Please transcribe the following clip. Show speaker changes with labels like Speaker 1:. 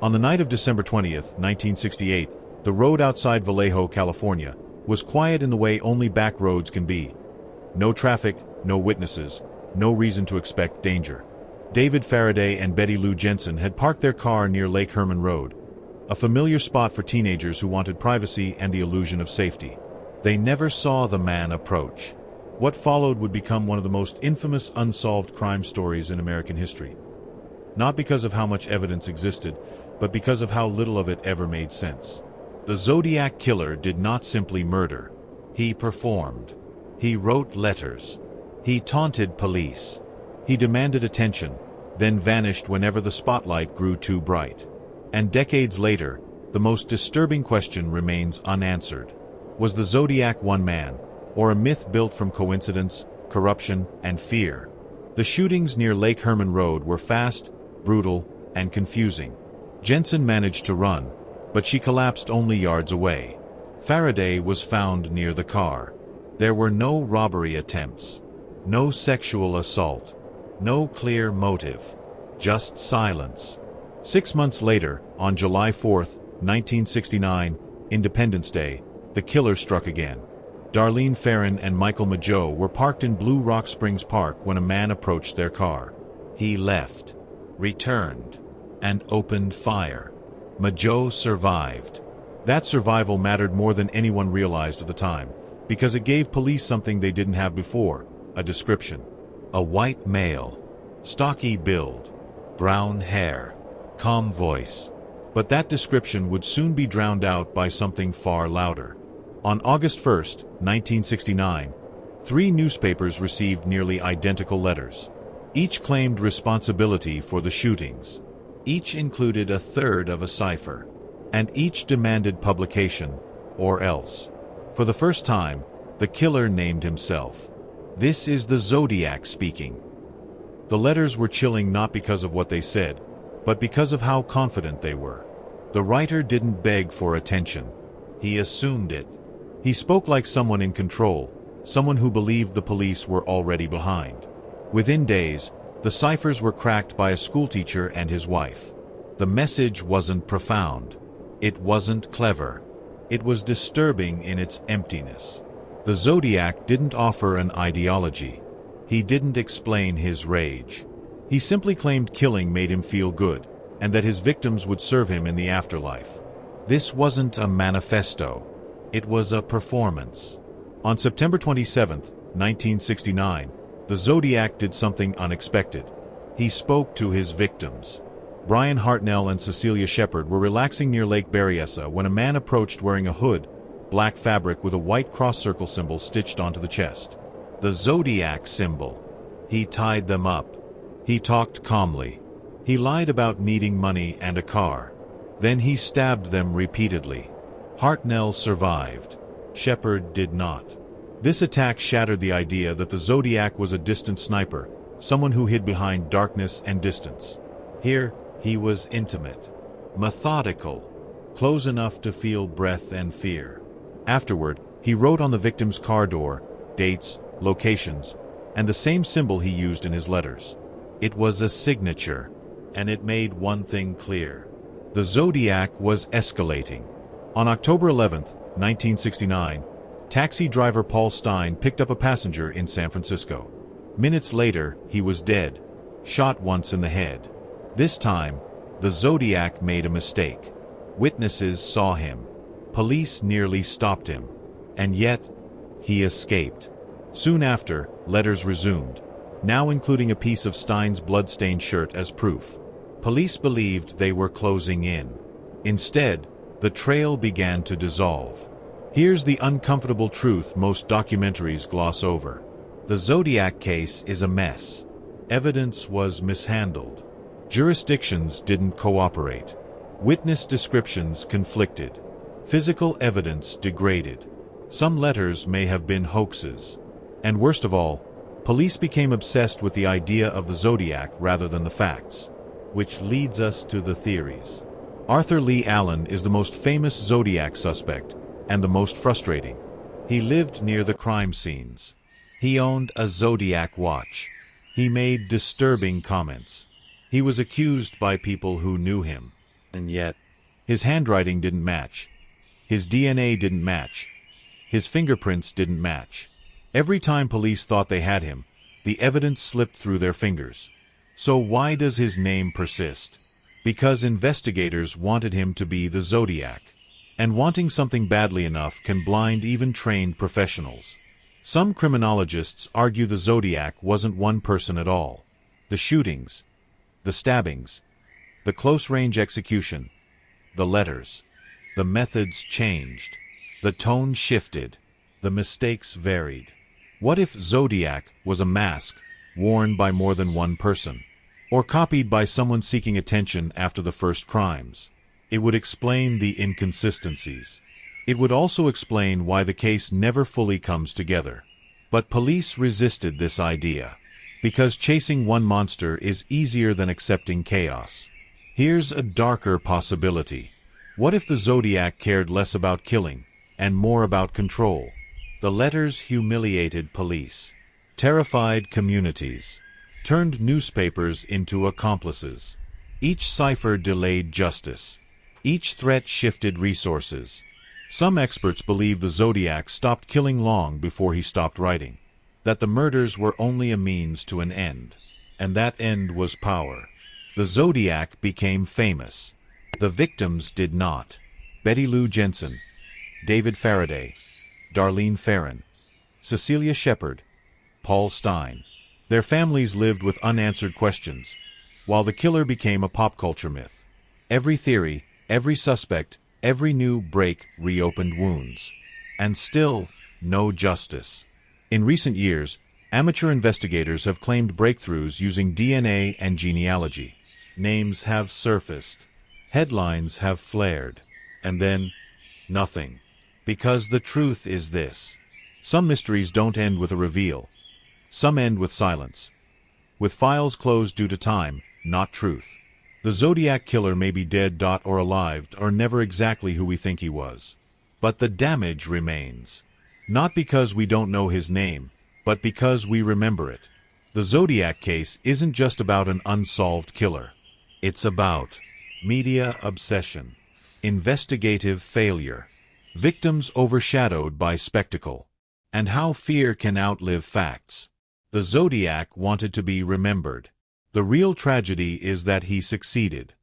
Speaker 1: On the night of December 20th, 1968, the road outside Vallejo, California, was quiet in the way only back roads can be. No traffic, no witnesses, no reason to expect danger. David Faraday and Betty Lou Jensen had parked their car near Lake Herman Road, a familiar spot for teenagers who wanted privacy and the illusion of safety. They never saw the man approach. What followed would become one of the most infamous unsolved crime stories in American history. Not because of how much evidence existed, but because of how little of it ever made sense. The Zodiac Killer did not simply murder. He performed. He wrote letters. He taunted police. He demanded attention, then vanished whenever the spotlight grew too bright. And decades later, the most disturbing question remains unanswered. Was the Zodiac one man, or a myth built from coincidence, corruption, and fear? The shootings near Lake Herman Road were fast, brutal, and confusing. Jensen managed to run, but she collapsed only yards away. Faraday was found near the car. There were no robbery attempts, no sexual assault, no clear motive, just silence. 6 months later, on July 4, 1969, Independence Day, the killer struck again. Darlene Ferrin and Michael Mageau were parked in Blue Rock Springs Park when a man approached their car. He left, returned, and opened fire. Mageau survived. That survival mattered more than anyone realized at the time, because it gave police something they didn't have before: a description. A white male, stocky build, brown hair, calm voice. But that description would soon be drowned out by something far louder. On August 1, 1969, 3 newspapers received nearly identical letters. Each claimed responsibility for the shootings. Each included a third of a cipher. And each demanded publication, or else. For the first time, the killer named himself. "This is the Zodiac speaking." The letters were chilling not because of what they said, but because of how confident they were. The writer didn't beg for attention. He assumed it. He spoke like someone in control, someone who believed the police were already behind. Within days, the ciphers were cracked by a schoolteacher and his wife. The message wasn't profound. It wasn't clever. It was disturbing in its emptiness. The Zodiac didn't offer an ideology. He didn't explain his rage. He simply claimed killing made him feel good, and that his victims would serve him in the afterlife. This wasn't a manifesto. It was a performance. On September 27, 1969, the Zodiac did something unexpected. He spoke to his victims. Brian Hartnell and Cecilia Shepard were relaxing near Lake Berryessa when a man approached wearing a hood, black fabric with a white cross-circle symbol stitched onto the chest. The Zodiac symbol. He tied them up. He talked calmly. He lied about needing money and a car. Then he stabbed them repeatedly. Hartnell survived. Shepard did not. This attack shattered the idea that the Zodiac was a distant sniper, someone who hid behind darkness and distance. Here, he was intimate, methodical, close enough to feel breath and fear. Afterward, he wrote on the victim's car door dates, locations, and the same symbol he used in his letters. It was a signature, and it made one thing clear. The Zodiac was escalating. On October 11, 1969, taxi driver Paul Stein picked up a passenger in San Francisco. Minutes later, he was dead, shot once in the head. This time, the Zodiac made a mistake. Witnesses saw him. Police nearly stopped him. And yet, he escaped. Soon after, letters resumed, now including a piece of Stein's blood-stained shirt as proof. Police believed they were closing in. Instead, the trail began to dissolve. Here's the uncomfortable truth most documentaries gloss over. The Zodiac case is a mess. Evidence was mishandled. Jurisdictions didn't cooperate. Witness descriptions conflicted. Physical evidence degraded. Some letters may have been hoaxes. And worst of all, police became obsessed with the idea of the Zodiac rather than the facts. Which leads us to the theories. Arthur Lee Allen is the most famous Zodiac suspect, and the most frustrating. He lived near the crime scenes. He owned a Zodiac watch. He made disturbing comments. He was accused by people who knew him.
Speaker 2: And yet,
Speaker 1: his handwriting didn't match. His DNA didn't match. His fingerprints didn't match. Every time police thought they had him, the evidence slipped through their fingers. So why does his name persist? Because investigators wanted him to be the Zodiac. And wanting something badly enough can blind even trained professionals. Some criminologists argue the Zodiac wasn't one person at all. The shootings, the stabbings, the close-range execution, the letters, the methods changed, the tone shifted, the mistakes varied. What if Zodiac was a mask worn by more than one person, or copied by someone seeking attention after the first crimes? It would explain the inconsistencies. It would also explain why the case never fully comes together. But police resisted this idea, because chasing one monster is easier than accepting chaos. Here's a darker possibility. What if the Zodiac cared less about killing and more about control? The letters humiliated police, terrified communities, turned newspapers into accomplices. Each cipher delayed justice. Each threat shifted resources. Some experts believe the Zodiac stopped killing long before he stopped writing, that the murders were only a means to an end, and that end was power. The Zodiac became famous. The victims did not. Betty Lou Jensen, David Faraday, Darlene Ferrin, Cecilia Shepard, Paul Stein. Their families lived with unanswered questions, while the killer became a pop culture myth. Every theory, every suspect, every new break reopened wounds. And still, no justice. In recent years, amateur investigators have claimed breakthroughs using DNA and genealogy. Names have surfaced. Headlines have flared. And then, nothing. Because the truth is this. Some mysteries don't end with a reveal. Some end with silence. With files closed due to time, not truth. The Zodiac Killer may be dead or alive or never exactly who we think he was. But the damage remains. Not because we don't know his name, but because we remember it. The Zodiac case isn't just about an unsolved killer. It's about media obsession, investigative failure, victims overshadowed by spectacle, and how fear can outlive facts. The Zodiac wanted to be remembered. The real tragedy is that he succeeded.